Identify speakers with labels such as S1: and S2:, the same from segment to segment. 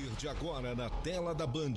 S1: partir de agora na tela da Band.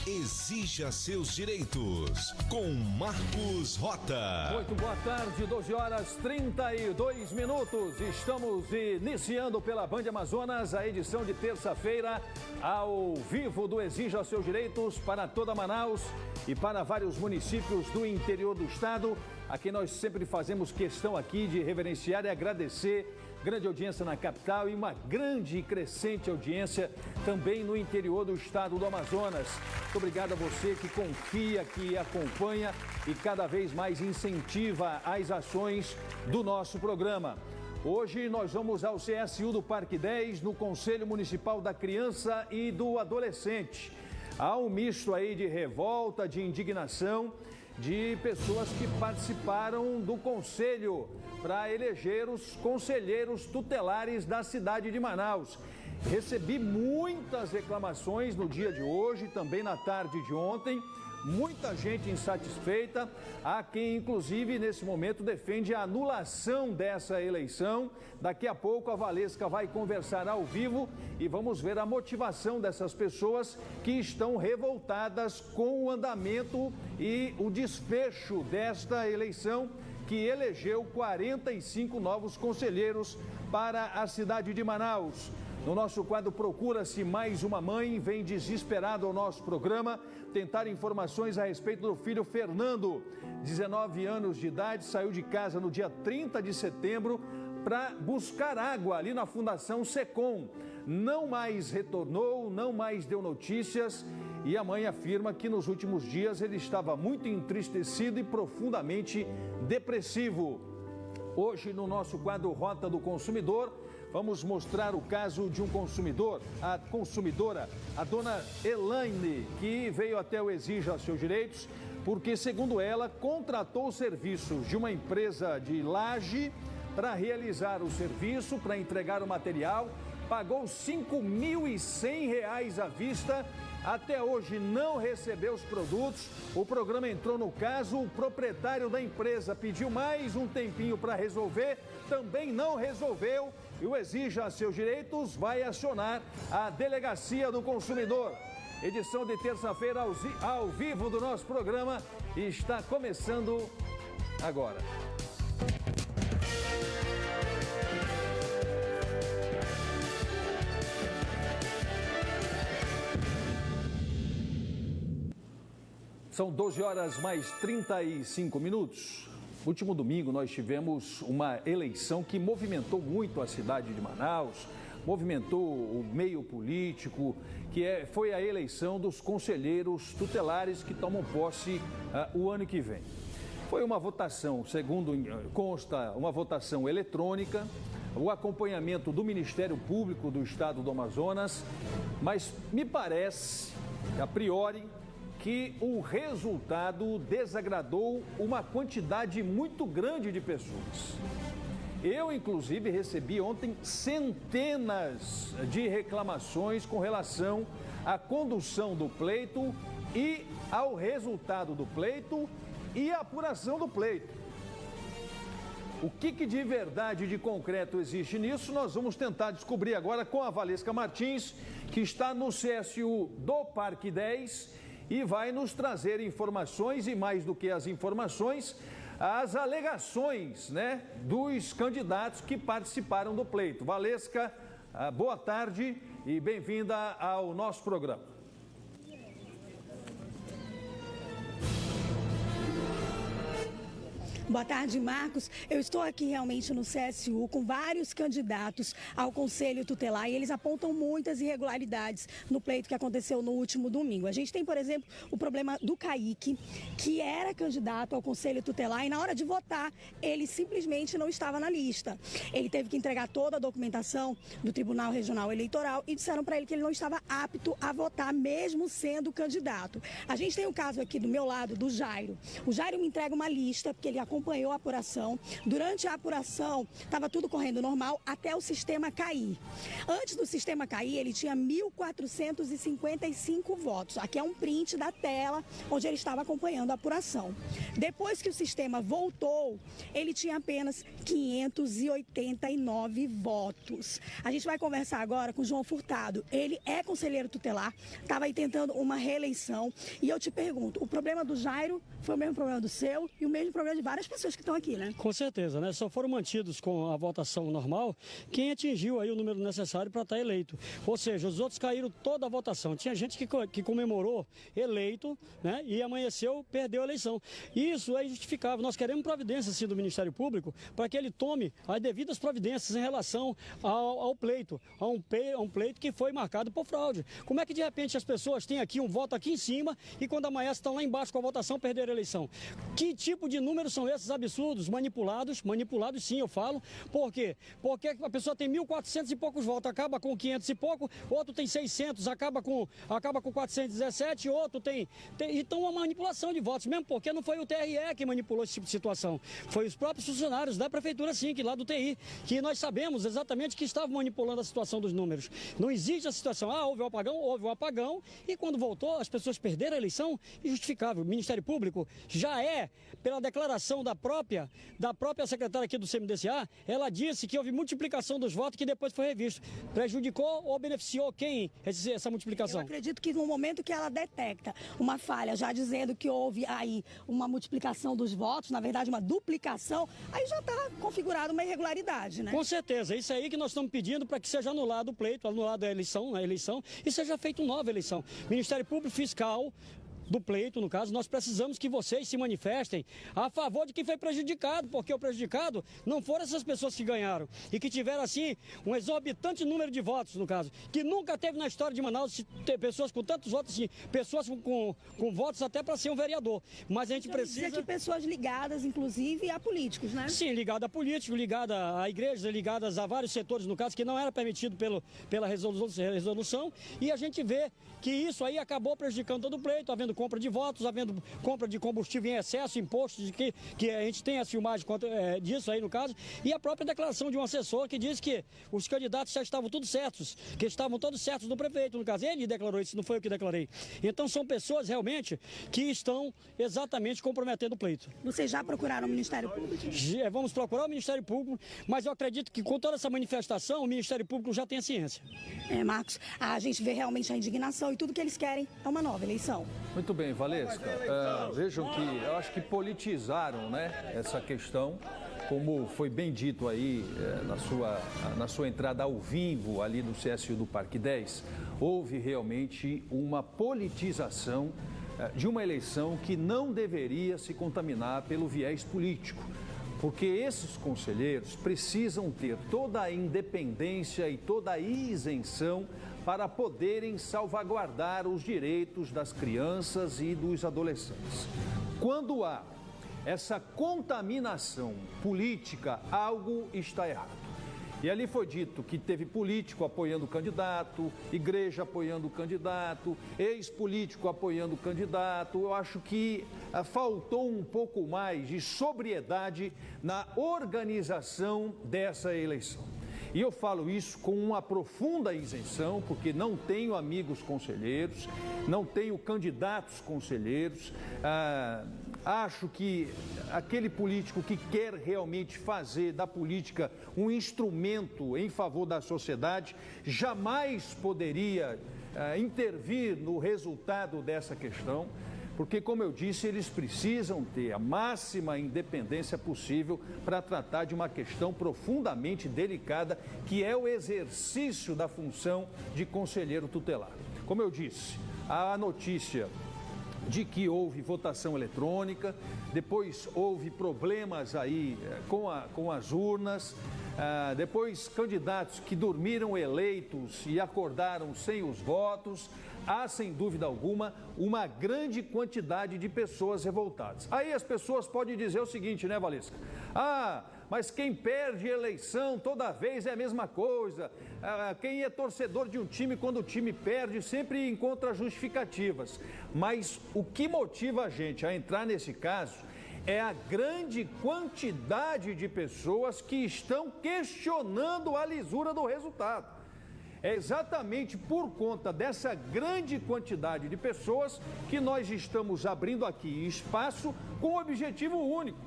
S1: Exija seus direitos, com Marcos Rota.
S2: Muito boa tarde, 12 horas 32 minutos. Estamos iniciando pela Band Amazonas a edição de terça-feira, ao vivo do Exija seus direitos para toda Manaus e para vários municípios do interior do estado. Aqui nós sempre fazemos questão aqui de reverenciar e agradecer. Grande audiência na capital e uma grande e crescente audiência também no interior do estado do Amazonas. Muito obrigado a você que confia, que acompanha e cada vez mais incentiva as ações do nosso programa. Hoje nós vamos ao CSU do Parque 10, no Conselho Municipal da Criança e do Adolescente. Há um misto aí de revolta, de indignação, de pessoas que participaram do conselho para eleger os conselheiros tutelares da cidade de Manaus. Recebi muitas reclamações no dia de hoje, também na tarde de ontem, muita gente insatisfeita. Há quem, inclusive, nesse momento defende a anulação dessa eleição. Daqui a pouco a Valesca vai conversar ao vivo e vamos ver a motivação dessas pessoas que estão revoltadas com o andamento e o desfecho desta eleição que elegeu 45 novos conselheiros para a cidade de Manaus. No nosso quadro Procura-se Mais uma Mãe, vem desesperado ao nosso programa tentar informações a respeito do filho Fernando, 19 anos de idade, saiu de casa no dia 30 de setembro para buscar água ali na Fundação Secom. Não mais retornou, não mais deu notícias e a mãe afirma que nos últimos dias ele estava muito entristecido e profundamente depressivo. Hoje, no nosso quadro Rota do Consumidor, vamos mostrar o caso de um consumidor, a consumidora, a dona Elaine, que veio até o Exija seus direitos, porque, segundo ela, contratou serviços de uma empresa de laje para realizar o serviço, para entregar o material, pagou R$ 5.100 à vista. Até hoje não recebeu os produtos, o programa entrou no caso, o proprietário da empresa pediu mais um tempinho para resolver, também não resolveu e o Exija seus direitos vai acionar a Delegacia do Consumidor. Edição de terça-feira ao vivo do nosso programa está começando agora. São 12 horas mais 35 minutos. No último domingo nós tivemos uma eleição que movimentou muito a cidade de Manaus, movimentou o meio político, foi a eleição dos conselheiros tutelares que tomam posse o ano que vem. Foi uma votação, segundo consta, uma votação eletrônica, o acompanhamento do Ministério Público do Estado do Amazonas, mas me parece, a priori, que o resultado desagradou uma quantidade muito grande de pessoas. Eu, inclusive, recebi ontem centenas de reclamações com relação à condução do pleito e ao resultado do pleito e à apuração do pleito. O que de verdade, de concreto existe nisso, nós vamos tentar descobrir agora com a Valesca Martins, que está no CSU do Parque 10, e vai nos trazer informações e, mais do que as informações, as alegações, dos candidatos que participaram do pleito. Valesca, boa tarde e bem-vinda ao nosso programa.
S3: Boa tarde, Marcos. Eu estou aqui realmente no CSU com vários candidatos ao Conselho Tutelar e eles apontam muitas irregularidades no pleito que aconteceu no último domingo. A gente tem, por exemplo, o problema do Kaique, que era candidato ao Conselho Tutelar e na hora de votar ele simplesmente não estava na lista. Ele teve que entregar toda a documentação do Tribunal Regional Eleitoral e disseram para ele que ele não estava apto a votar, mesmo sendo candidato. A gente tem o caso aqui do meu lado do Jairo. O Jairo me entrega uma lista, porque ele acompanha acompanhou a apuração. Durante a apuração, estava tudo correndo normal até o sistema cair. Antes do sistema cair, ele tinha 1.455 votos. Aqui é um print da tela onde ele estava acompanhando a apuração. Depois que o sistema voltou, ele tinha apenas 589 votos. A gente vai conversar agora com o João Furtado. Ele é conselheiro tutelar, estava aí tentando uma reeleição. E eu te pergunto, o problema do Jairo foi o mesmo problema do seu e o mesmo problema de várias pessoas que estão aqui, né?
S4: Com certeza, né? Só foram mantidos com a votação normal quem atingiu aí o número necessário para estar eleito. Ou seja, os outros caíram toda a votação. Tinha gente que comemorou eleito, né? E amanheceu, perdeu a eleição. Isso é justificável. Nós queremos providências, sim, do Ministério Público para que ele tome as devidas providências em relação ao pleito, a um pleito que foi marcado por fraude. Como é que de repente as pessoas têm aqui um voto aqui em cima e quando amanhã estão lá embaixo com a votação perderam a eleição? Que tipo de números são esses absurdos? Manipulados sim, eu falo. Por quê? Porque a pessoa tem 1.400 e poucos votos, acaba com 500 e pouco, outro tem 600, acaba com 417, outro tem... Então, uma manipulação de votos, mesmo porque não foi o TRE que manipulou esse tipo de situação. Foi os próprios funcionários da Prefeitura, sim, que lá do TI, que nós sabemos exatamente que estavam manipulando a situação dos números. Não existe a situação, houve um apagão, e quando voltou, as pessoas perderam a eleição, injustificável. O Ministério Público já é, pela declaração da própria secretária aqui do CMDCA, ela disse que houve multiplicação dos votos que depois foi revisto. Prejudicou ou beneficiou quem essa multiplicação?
S3: Eu acredito que no momento que ela detecta uma falha, já dizendo que houve aí uma multiplicação dos votos, na verdade uma duplicação, aí já está configurada uma irregularidade, né?
S4: Com certeza, isso aí que nós estamos pedindo para que seja anulado o pleito, anulado a eleição, e seja feita uma nova eleição. Ministério Público Fiscal do pleito, no caso, nós precisamos que vocês se manifestem a favor de quem foi prejudicado, porque o prejudicado não foram essas pessoas que ganharam e que tiveram, assim, um exorbitante número de votos, no caso, que nunca teve na história de Manaus ter pessoas com tantos votos, assim, pessoas com votos até para ser um vereador. Mas a gente precisa...
S3: dizer que pessoas ligadas, inclusive, a políticos, né?
S4: Sim, ligada a políticos, ligada a igrejas, ligadas a vários setores, no caso, que não era permitido pela resolução, e a gente vê que isso aí acabou prejudicando todo o pleito, havendo compra de votos, havendo compra de combustível em excesso, impostos, que a gente tem a filmagem disso aí no caso, e a própria declaração de um assessor que diz que os candidatos já estavam todos certos, que estavam todos certos do prefeito, no caso. Ele declarou isso, não foi eu que declarei. Então são pessoas realmente que estão exatamente comprometendo o pleito.
S3: Vocês já procuraram o Ministério Público?
S4: Vamos procurar o Ministério Público, mas eu acredito que com toda essa manifestação o Ministério Público já tem a ciência.
S3: Marcos, a gente vê realmente a indignação e tudo que eles querem é uma nova eleição.
S2: Muito bem, Valesca. Vejam que eu acho que politizaram, né, essa questão, como foi bem dito aí na sua entrada ao vivo ali no CSU do Parque 10, houve realmente uma politização de uma eleição que não deveria se contaminar pelo viés político. Porque esses conselheiros precisam ter toda a independência e toda a isenção para poderem salvaguardar os direitos das crianças e dos adolescentes. Quando há essa contaminação política, algo está errado. E ali foi dito que teve político apoiando o candidato, igreja apoiando o candidato, ex-político apoiando o candidato. Eu acho que faltou um pouco mais de sobriedade na organização dessa eleição. E eu falo isso com uma profunda isenção, porque não tenho amigos conselheiros, não tenho candidatos conselheiros. Acho que aquele político que quer realmente fazer da política um instrumento em favor da sociedade jamais poderia intervir no resultado dessa questão, porque, como eu disse, eles precisam ter a máxima independência possível para tratar de uma questão profundamente delicada, que é o exercício da função de conselheiro tutelar. Como eu disse, a notícia de que houve votação eletrônica, depois houve problemas aí com as urnas, depois candidatos que dormiram eleitos e acordaram sem os votos. Há, sem dúvida alguma, uma grande quantidade de pessoas revoltadas. Aí as pessoas podem dizer o seguinte, né, Valesca? Mas quem perde eleição toda vez é a mesma coisa. Quem é torcedor de um time, quando o time perde, sempre encontra justificativas. Mas o que motiva a gente a entrar nesse caso é a grande quantidade de pessoas que estão questionando a lisura do resultado. É exatamente por conta dessa grande quantidade de pessoas que nós estamos abrindo aqui espaço com o objetivo único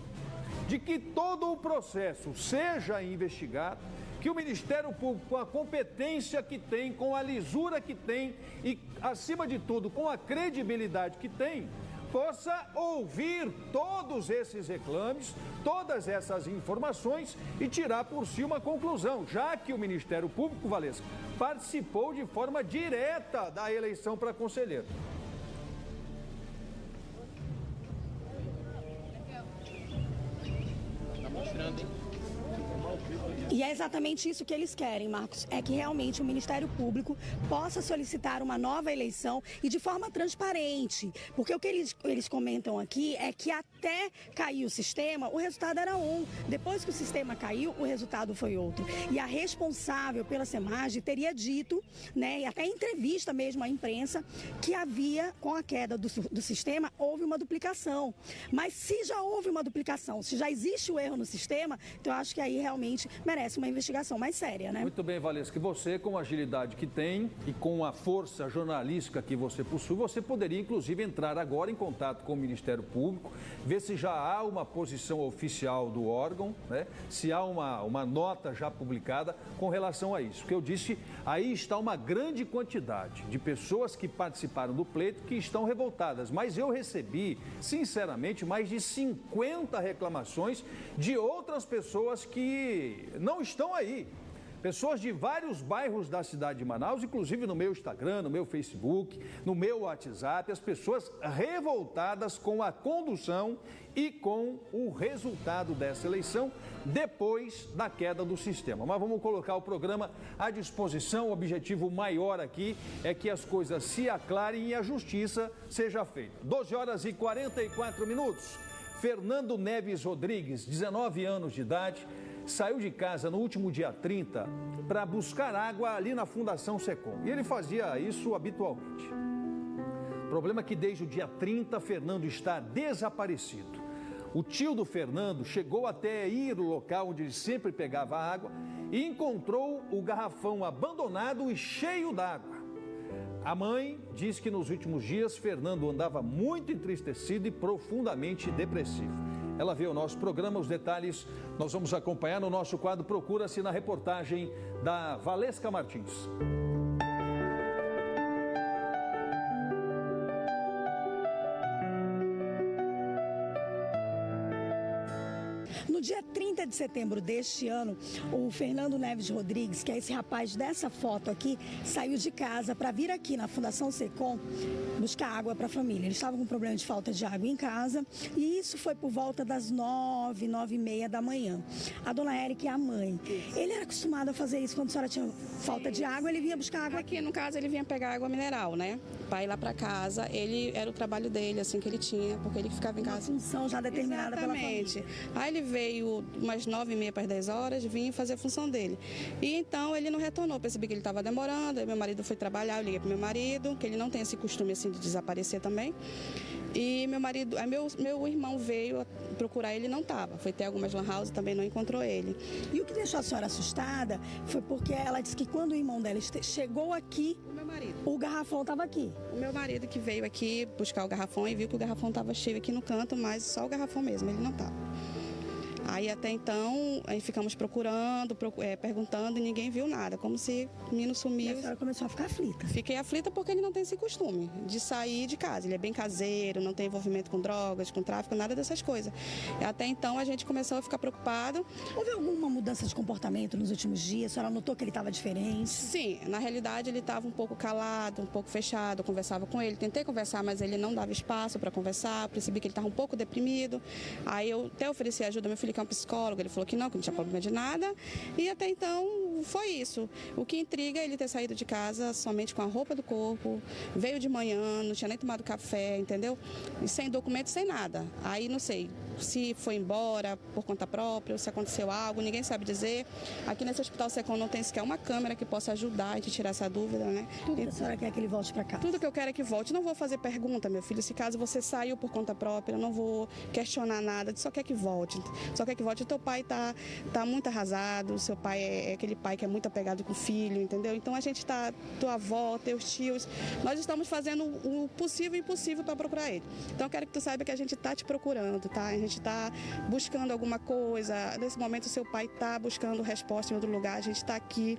S2: de que todo o processo seja investigado, que o Ministério Público, com a competência que tem, com a lisura que tem e, acima de tudo, com a credibilidade que tem, possa ouvir todos esses reclames, todas essas informações e tirar por si uma conclusão, já que o Ministério Público, Valesca, participou de forma direta da eleição para conselheiro.
S5: Tá mostrando, hein?
S3: E é exatamente isso que eles querem, Marcos, é que realmente o Ministério Público possa solicitar uma nova eleição e de forma transparente, porque o que eles comentam aqui é que até cair o sistema, o resultado era um. Depois que o sistema caiu, o resultado foi outro. E a responsável pela SEMAGE teria dito, né, e até em entrevista mesmo à imprensa, que havia, com a queda do sistema, houve uma duplicação. Mas se já houve uma duplicação, se já existe o erro no sistema, então eu acho que aí realmente merece uma investigação mais séria, né?
S2: Muito bem, Valesca, que você, com a agilidade que tem e com a força jornalística que você possui, você poderia, inclusive, entrar agora em contato com o Ministério Público, ver se já há uma posição oficial do órgão, né? Se há uma nota já publicada com relação a isso. O que eu disse, aí está uma grande quantidade de pessoas que participaram do pleito que estão revoltadas, mas eu recebi, sinceramente, mais de 50 reclamações de outras pessoas que não estão aí. Pessoas de vários bairros da cidade de Manaus, inclusive no meu Instagram, no meu Facebook, no meu WhatsApp, as pessoas revoltadas com a condução e com o resultado dessa eleição depois da queda do sistema. Mas vamos colocar o programa à disposição. O objetivo maior aqui é que as coisas se aclarem e a justiça seja feita. 12 horas e 44 minutos. Fernando Neves Rodrigues, 19 anos de idade, saiu de casa no último dia 30 para buscar água ali na Fundação Secom. E ele fazia isso habitualmente. O problema é que desde o dia 30, Fernando está desaparecido. O tio do Fernando chegou até ir no local onde ele sempre pegava água e encontrou o garrafão abandonado e cheio d'água. A mãe diz que nos últimos dias Fernando andava muito entristecido e profundamente depressivo. Ela vê o nosso programa, os detalhes nós vamos acompanhar no nosso quadro Procura-se na reportagem da Valesca Martins.
S3: No dia 30 de setembro deste ano, o Fernando Neves Rodrigues, que é esse rapaz dessa foto aqui, saiu de casa para vir aqui na Fundação Secom buscar água para a família. Ele estava com problema de falta de água em casa e isso foi por volta das 9h30 da manhã. A dona Érica é a mãe. Ele era acostumado a fazer isso quando a senhora tinha falta de água, ele vinha buscar água?
S6: Aqui, no caso, ele vinha pegar água mineral, né? Para ir lá para casa, ele era o trabalho dele, assim, que ele tinha, porque ele ficava em casa.
S3: Uma função já determinada pela família.
S6: Aí ele veio umas 9h30 para as 10 horas, vinha fazer a função dele. E então ele não retornou, percebi que ele estava demorando, aí meu marido foi trabalhar, eu liguei para meu marido, que ele não tem esse costume assim de desaparecer também. E meu marido, aí meu irmão veio procurar ele, não estava. Foi ter algumas lan house, também não encontrou ele.
S3: E o que deixou a senhora assustada foi porque ela disse que quando o irmão dela chegou aqui, o garrafão estava aqui.
S6: O meu marido que veio aqui buscar o garrafão e viu que o garrafão estava cheio aqui no canto, mas só o garrafão mesmo, ele não estava. Aí até então, aí ficamos procurando, perguntando e ninguém viu nada, como se o menino sumiu.
S3: E a senhora começou a ficar aflita?
S6: Fiquei aflita porque ele não tem esse costume de sair de casa. Ele é bem caseiro, não tem envolvimento com drogas, com tráfico, nada dessas coisas. E até então a gente começou a ficar preocupado.
S3: Houve alguma mudança de comportamento nos últimos dias? A senhora notou que ele estava diferente?
S6: Sim, na realidade ele estava um pouco calado, um pouco fechado. Eu conversava com ele, tentei conversar, mas ele não dava espaço para conversar. Eu percebi que ele estava um pouco deprimido. Aí eu até ofereci ajuda ao meu filho, que é um psicólogo, ele falou que não tinha problema de nada. E até então foi isso. O que intriga é ele ter saído de casa somente com a roupa do corpo, veio de manhã, não tinha nem tomado café, entendeu? E sem documento, sem nada. Aí não sei se foi embora por conta própria, ou se aconteceu algo, ninguém sabe dizer. Aqui nesse Hospital Secom não tem sequer uma câmera que possa ajudar a gente tirar essa dúvida, né?
S3: Tudo que a senhora quer que ele volte para casa?
S6: Tudo que eu quero é que volte. Não vou fazer pergunta, meu filho. Se caso você saiu por conta própria, eu não vou questionar nada, só quer que volte. Só quer que volte. O teu pai tá muito arrasado, o seu pai é aquele pai que é muito apegado com o filho, entendeu? Então a gente tua avó, teus tios, nós estamos fazendo o possível e impossível para procurar ele. Então eu quero que tu saiba que a gente tá te procurando, tá? A gente está buscando alguma coisa. Nesse momento o seu pai está buscando resposta em outro lugar, a gente está aqui.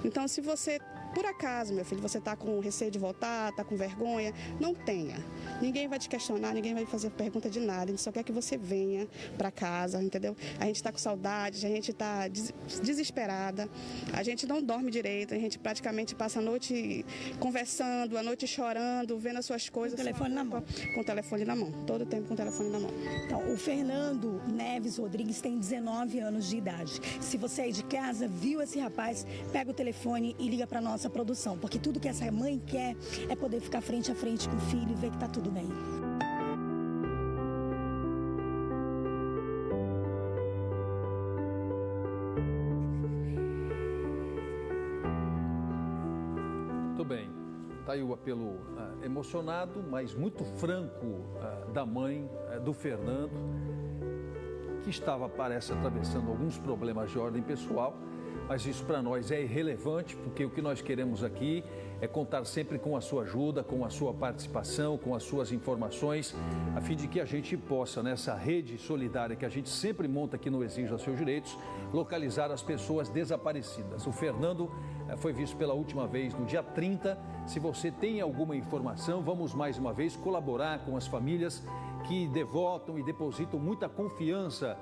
S6: Então se você, por acaso, meu filho, você está com receio de voltar, está com vergonha, não tenha. Ninguém vai te questionar, ninguém vai fazer pergunta de nada. A gente só quer que você venha para casa, entendeu? A gente está com saudade, a gente está desesperada, a gente não dorme direito, a gente praticamente passa a noite conversando, a noite chorando, vendo as suas coisas.
S3: Com o telefone na mão.
S6: Com o telefone na mão, todo o tempo com o telefone na mão.
S3: Então, o Fernando Neves Rodrigues tem 19 anos de idade. Se você aí de casa viu esse rapaz, pega o telefone e liga para nossa produção, porque tudo que essa mãe quer é poder ficar frente a frente com o filho e ver que tá tudo bem.
S2: Muito bem. Está aí o apelo emocionado, mas muito franco da mãe do Fernando, que estava, parece, atravessando alguns problemas de ordem pessoal, mas isso para nós é irrelevante, porque o que nós queremos aqui é contar sempre com a sua ajuda, com a sua participação, com as suas informações, a fim de que a gente possa, nessa rede solidária que a gente sempre monta aqui no Exija Seus Direitos, localizar as pessoas desaparecidas. O Fernando foi visto pela última vez no dia 30. Se você tem alguma informação, vamos mais uma vez colaborar com as famílias que devotam e depositam muita confiança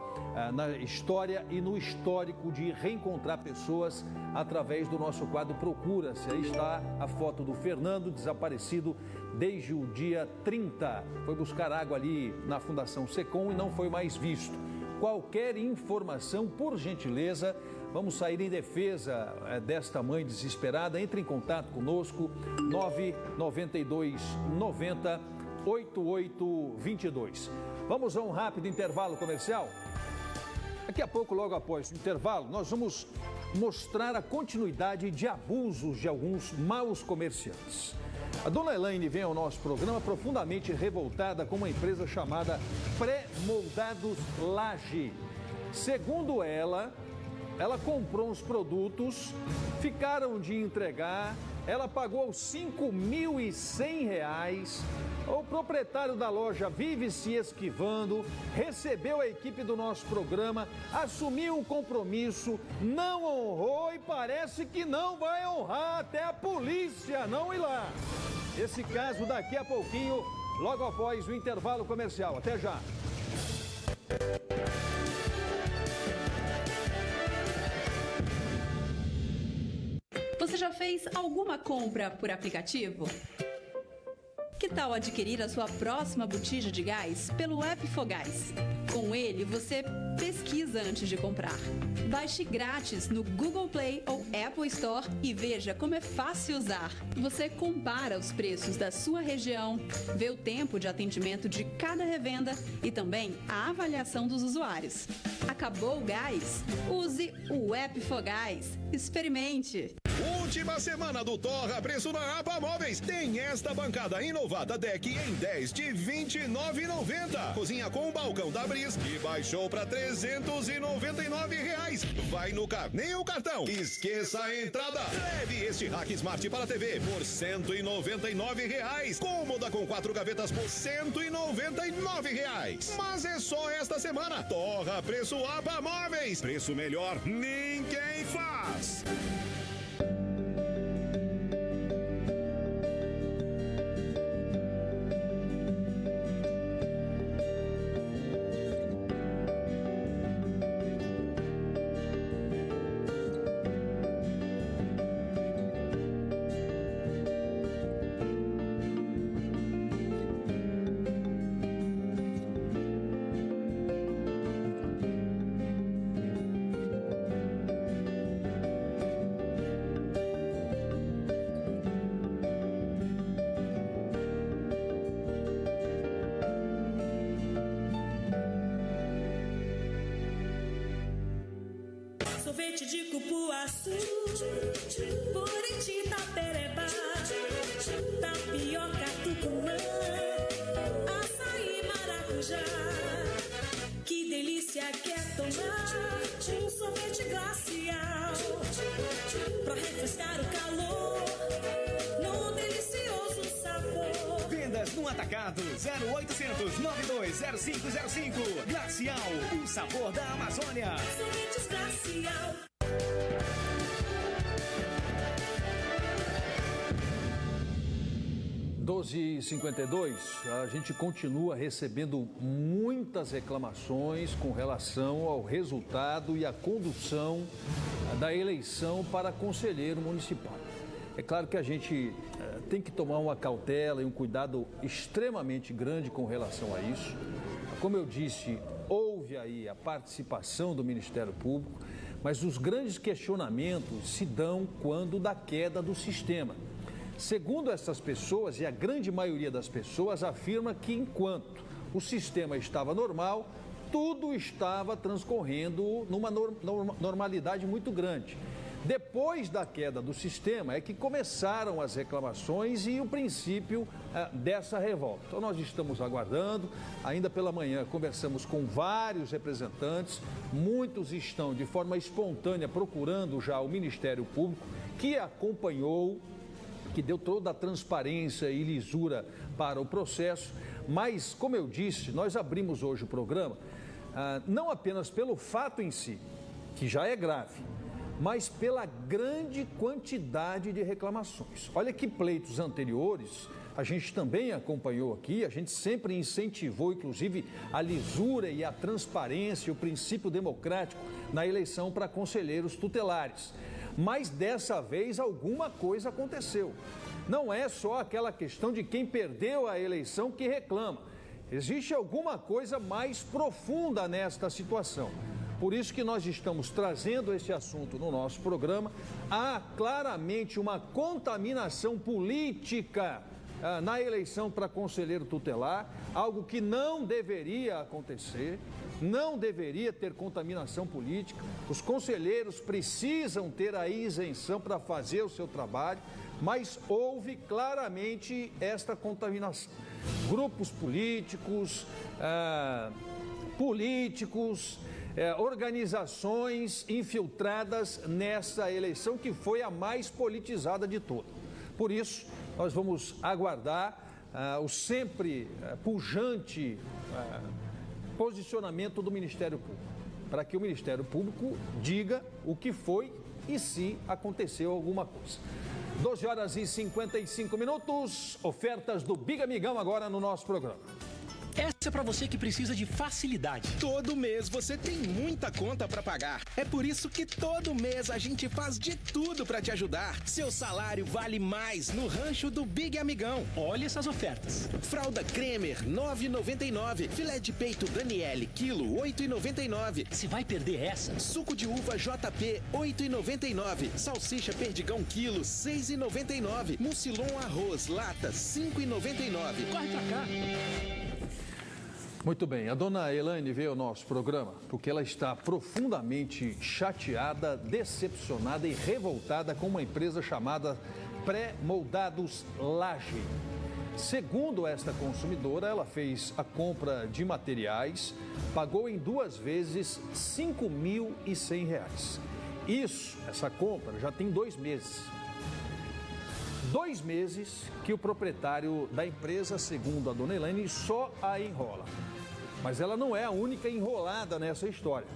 S2: na história e no histórico de reencontrar pessoas através do nosso quadro Procura-se. Aí está a foto do Fernando, desaparecido desde o dia 30. Foi buscar água ali na Fundação Secom e não foi mais visto. Qualquer informação, por gentileza, vamos sair em defesa desta mãe desesperada. Entre em contato conosco, 992 90 8822. Vamos a um rápido intervalo comercial? Daqui a pouco, logo após o intervalo, nós vamos mostrar a continuidade de abusos de alguns maus comerciantes. A dona Elaine vem ao nosso programa profundamente revoltada com uma empresa chamada Pré-Moldados Laje. Segundo ela comprou uns produtos, ficaram de entregar, ela pagou R$ 5.100. O proprietário da loja vive se esquivando, recebeu a equipe do nosso programa, assumiu um compromisso, não honrou e parece que não vai honrar até a polícia não ir lá. Esse caso daqui a pouquinho, logo após o intervalo comercial. Até já.
S5: Você já fez alguma compra por aplicativo? Que tal adquirir a sua próxima botija de gás pelo app Fogás? Com ele, você pesquisa antes de comprar. Baixe grátis no Google Play ou Apple Store e veja como é fácil usar. Você compara os preços da sua região, vê o tempo de atendimento de cada revenda e também a avaliação dos usuários. Acabou o gás? Use o app Fogás. Experimente!
S1: Última semana do Torra Preço na APA Móveis. Tem esta bancada inovada deck em 10 de R$ 29,90. Cozinha com balcão da Bris e baixou para R$ 399. Vai no carnê ou cartão. Esqueça a entrada. Leve este Rack Smart para TV por R$ 199. Cômoda com 4 gavetas por R$ 199. Mas é só esta semana. Torra Preço APA Móveis. Preço melhor ninguém faz.
S7: sorvete de cupuaçu, Buriti, tapereba, tapioca, tucumã, açaí, maracujá. Que delícia que é tomar um sorvete glacial pra refrescar o calor no delicioso sabor.
S8: Vendas no atacado 0800 920505. Glacial, o sabor da Amazônia.
S7: Sorvetes Glacial.
S2: (12h52), a gente continua recebendo muitas reclamações com relação ao resultado e à condução da eleição para conselheiro municipal. É claro que a gente tem que tomar uma cautela e um cuidado extremamente grande com relação a isso. Como eu disse, houve aí a participação do Ministério Público, mas os grandes questionamentos se dão quando da queda do sistema. Segundo essas pessoas, e a grande maioria das pessoas afirma que enquanto o sistema estava normal, tudo estava transcorrendo numa normalidade muito grande. Depois da queda do sistema é que começaram as reclamações e o princípio dessa revolta. Então nós estamos aguardando, ainda pela manhã conversamos com vários representantes, muitos estão de forma espontânea procurando já o Ministério Público, que acompanhou, que deu toda a transparência e lisura para o processo, mas, como eu disse, nós abrimos hoje o programa, não apenas pelo fato em si, que já é grave, mas pela grande quantidade de reclamações. Olha que pleitos anteriores, a gente também acompanhou aqui, a gente sempre incentivou, inclusive, a lisura e a transparência, o princípio democrático na eleição para conselheiros tutelares. Mas dessa vez alguma coisa aconteceu. Não é só aquela questão de quem perdeu a eleição que reclama. Existe alguma coisa mais profunda nesta situação. Por isso que nós estamos trazendo esse assunto no nosso programa. Há claramente uma contaminação política na eleição para conselheiro tutelar, algo que não deveria acontecer, não deveria ter contaminação política. Os conselheiros precisam ter a isenção para fazer o seu trabalho, mas houve claramente esta contaminação. Grupos políticos, organizações infiltradas nessa eleição que foi a mais politizada de todas. Por isso, nós vamos aguardar o sempre pujante posicionamento do Ministério Público, para que o Ministério Público diga o que foi e se aconteceu alguma coisa. 12h55, ofertas do Big Amigão agora no nosso programa.
S8: Essa é para você que precisa de facilidade.
S9: Todo mês você tem muita conta para pagar. É por isso que todo mês a gente faz de tudo para te ajudar. Seu salário vale mais no rancho do Big Amigão.
S8: Olha essas ofertas.
S9: Fralda Cremer, R$ 9,99. Filé de peito Daniele, quilo, R$ 8,99.
S8: Se vai perder essa?
S9: Suco de uva JP, R$ 8,99. Salsicha Perdigão, quilo, R$ 6,99. Mucilon arroz, lata, R$ 5,99.
S8: Corre pra cá.
S2: Muito bem, a dona Elaine veio ao nosso programa porque ela está profundamente chateada, decepcionada e revoltada com uma empresa chamada Pré-Moldados Laje. Segundo esta consumidora, ela fez a compra de materiais, pagou em 2 vezes R$ 5.100. Essa compra já tem 2 meses. 2 meses que o proprietário da empresa, segundo a dona Elaine, só a enrola. Mas ela não é a única enrolada nessa história.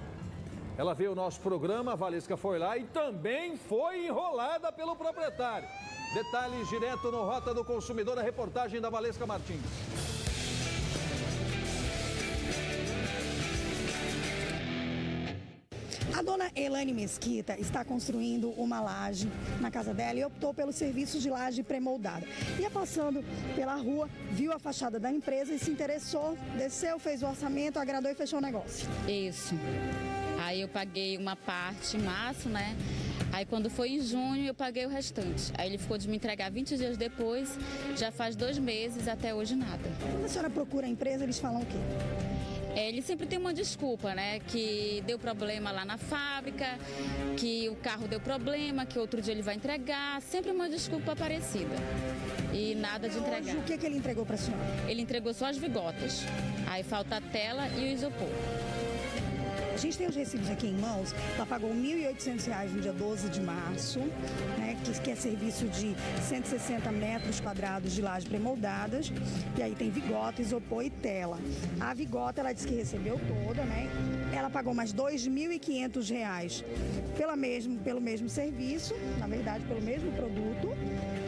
S2: Ela veio ao nosso programa, a Valesca foi lá e também foi enrolada pelo proprietário. Detalhes direto no Rota do Consumidor, a reportagem da Valesca Martins.
S3: A dona Elaine Mesquita está construindo uma laje na casa dela e optou pelo serviço de laje pré-moldada. Ia passando pela rua, viu a fachada da empresa e se interessou, desceu, fez o orçamento, agradou e fechou o negócio.
S10: Isso. Aí eu paguei uma parte em março, né? Aí quando foi em junho eu paguei o restante. Aí ele ficou de me entregar 20 dias depois, já faz 2 meses, até hoje nada.
S3: Quando a senhora procura a empresa, eles falam o quê?
S10: Ele sempre tem uma desculpa, né? Que deu problema lá na fábrica, que o carro deu problema, que outro dia ele vai entregar. Sempre uma desculpa parecida. E nada de entregar.
S3: Hoje, o que ele entregou para a senhora?
S10: Ele entregou só as vigotas. Aí falta a tela e o isopor.
S3: A gente tem os recibos aqui em mãos. Ela pagou R$ 1.800 no dia 12 de março, né, que é serviço de 160 metros quadrados de laje pré-moldadas. E aí tem vigota, isopor e tela. A vigota, ela disse que recebeu toda, né? Ela pagou mais R$ 2.500 pelo mesmo serviço, na verdade, pelo mesmo produto.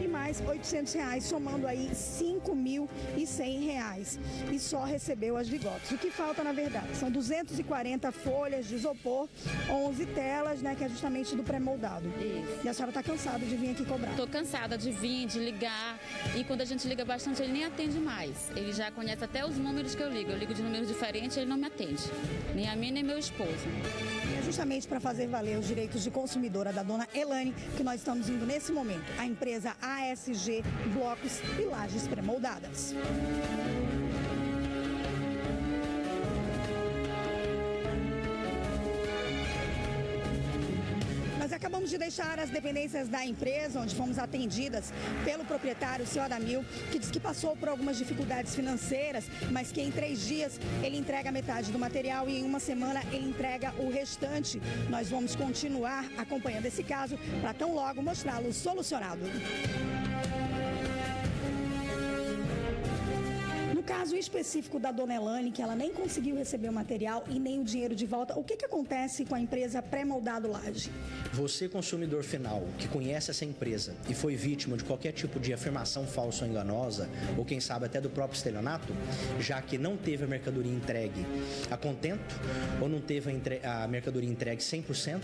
S3: E mais R$ 800, somando aí R$ 5.100. E só recebeu as vigotas. O que falta, na verdade, são 240 folhas de isopor, 11 telas, né, que é justamente do pré-moldado.
S10: Isso.
S3: E a senhora está cansada de vir aqui cobrar?
S10: Estou cansada de vir, de ligar. E quando a gente liga bastante, ele nem atende mais. Ele já conhece até os números que eu ligo. Eu ligo de números diferentes, ele não me atende. Nem a mim, nem meu esposo.
S3: É justamente para fazer valer os direitos de consumidora da dona Elane que nós estamos indo nesse momento. A empresa ASG Blocos e Lajes Pré-Moldadas. Nós acabamos de deixar as dependências da empresa, onde fomos atendidas pelo proprietário, o senhor Adamil, que disse que passou por algumas dificuldades financeiras, mas que em 3 dias ele entrega metade do material e em uma semana ele entrega o restante. Nós vamos continuar acompanhando esse caso para tão logo mostrá-lo solucionado. No caso específico da dona Elane, que ela nem conseguiu receber o material e nem o dinheiro de volta, o que acontece com a empresa Pré-Moldado Laje?
S11: Você, consumidor final, que conhece essa empresa e foi vítima de qualquer tipo de afirmação falsa ou enganosa, ou quem sabe até do próprio estelionato, já que não teve a mercadoria entregue a contento, ou não teve a mercadoria entregue 100%,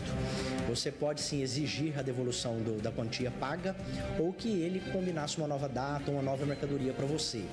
S11: você pode sim exigir a devolução da quantia paga, ou que ele combinasse uma nova data ou uma nova mercadoria para você.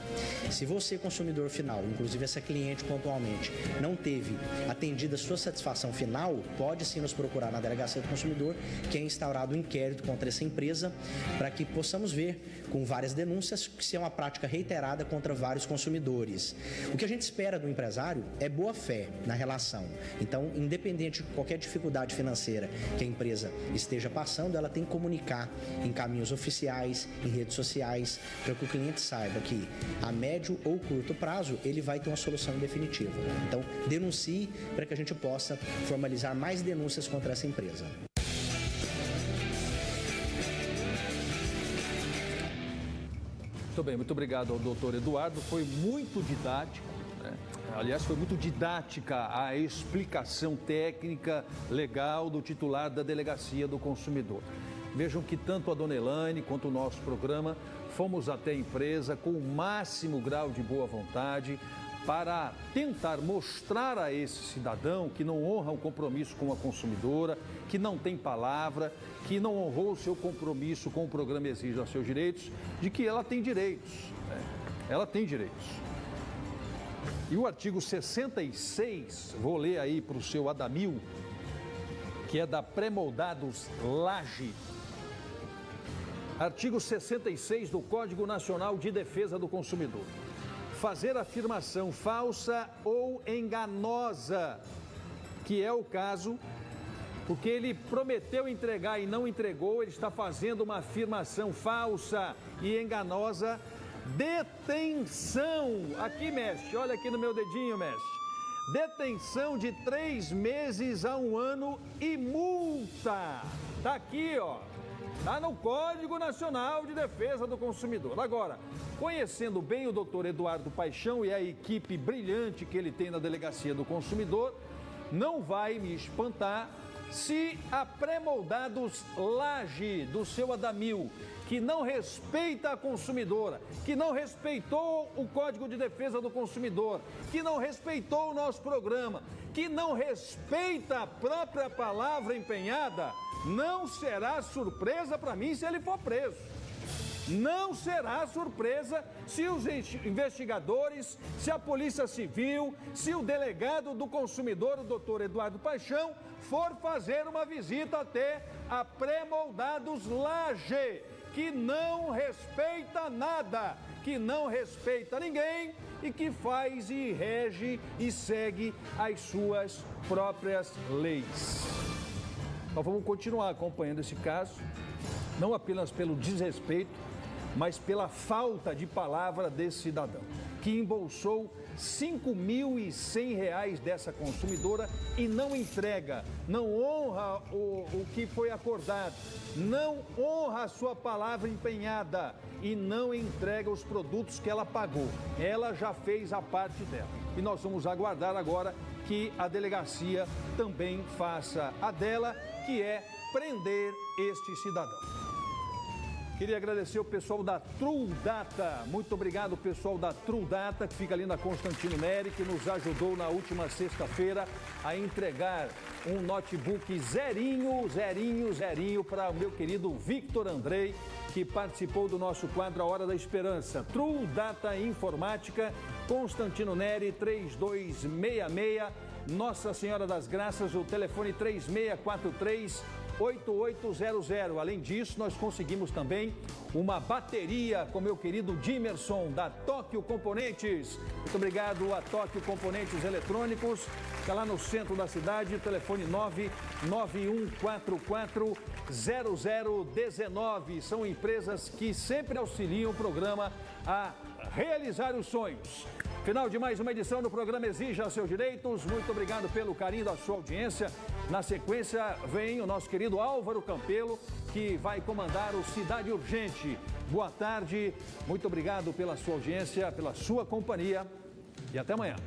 S11: Se você, consumidor final, inclusive essa cliente pontualmente, não teve atendida a sua satisfação final, pode sim nos procurar na Delegacia do Consumidor, que é instaurado um inquérito contra essa empresa, para que possamos ver, com várias denúncias, se é uma prática reiterada contra vários consumidores. O que a gente espera do empresário é boa fé na relação. Então, independente de qualquer dificuldade financeira que a empresa esteja passando, ela tem que comunicar em caminhos oficiais, em redes sociais, para que o cliente saiba que a médio ou curto prazo ele vai ter uma solução definitiva. Então, denuncie para que a gente possa formalizar mais denúncias contra essa empresa.
S2: Muito bem, muito obrigado ao doutor Eduardo. Foi muito didático, né? Aliás, foi muito didática a explicação técnica legal do titular da Delegacia do Consumidor. Vejam que tanto a dona Elane quanto o nosso programa fomos até a empresa com o máximo grau de boa vontade para tentar mostrar a esse cidadão que não honra o compromisso com a consumidora, que não tem palavra, que não honrou o seu compromisso com o programa Exija Seus Direitos, de que ela tem direitos, né? Ela tem direitos. E o artigo 66, vou ler aí para o seu Adamil, que é da Pré-Moldados Laje. Artigo 66 do Código Nacional de Defesa do Consumidor. Fazer afirmação falsa ou enganosa, que é o caso, porque ele prometeu entregar e não entregou, ele está fazendo uma afirmação falsa e enganosa. Detenção, aqui mestre, olha aqui no meu dedinho, mestre. Detenção de 3 meses a 1 ano e multa. Tá aqui, ó. Tá no Código Nacional de Defesa do Consumidor. Agora, conhecendo bem o doutor Eduardo Paixão e a equipe brilhante que ele tem na Delegacia do Consumidor, não vai me espantar se a Pré-Moldados Laje do seu Adamil, que não respeita a consumidora, que não respeitou o Código de Defesa do Consumidor, que não respeitou o nosso programa, que não respeita a própria palavra empenhada, não será surpresa para mim se ele for preso. Não será surpresa se os investigadores, se a Polícia Civil, se o delegado do consumidor, o doutor Eduardo Paixão, for fazer uma visita até a Pré-Moldados Laje, que não respeita nada, que não respeita ninguém e que faz e rege e segue as suas próprias leis. Nós vamos continuar acompanhando esse caso, não apenas pelo desrespeito, mas pela falta de palavra desse cidadão, que embolsou R$ 5.100 dessa consumidora e não entrega, não honra o que foi acordado, não honra a sua palavra empenhada e não entrega os produtos que ela pagou. Ela já fez a parte dela. E nós vamos aguardar agora que a delegacia também faça a dela, que é prender este cidadão. Queria agradecer o pessoal da True Data. Muito obrigado, pessoal da True Data, que fica ali na Constantino Neri, que nos ajudou na última sexta-feira a entregar um notebook zerinho para o meu querido Victor Andrei, que participou do nosso quadro A Hora da Esperança. True Data Informática, Constantino Neri, 3266, Nossa Senhora das Graças, o telefone 3643-8800. Além disso, nós conseguimos também uma bateria com meu querido Dimerson, da Tóquio Componentes. Muito obrigado a Tóquio Componentes Eletrônicos, está lá no centro da cidade, telefone 991440019. São empresas que sempre auxiliam o programa a realizar os sonhos. Final de mais uma edição do programa Exija Seus Direitos. Muito obrigado pelo carinho da sua audiência. Na sequência, vem o nosso querido Álvaro Campelo, que vai comandar o Cidade Urgente. Boa tarde, muito obrigado pela sua audiência, pela sua companhia e até amanhã.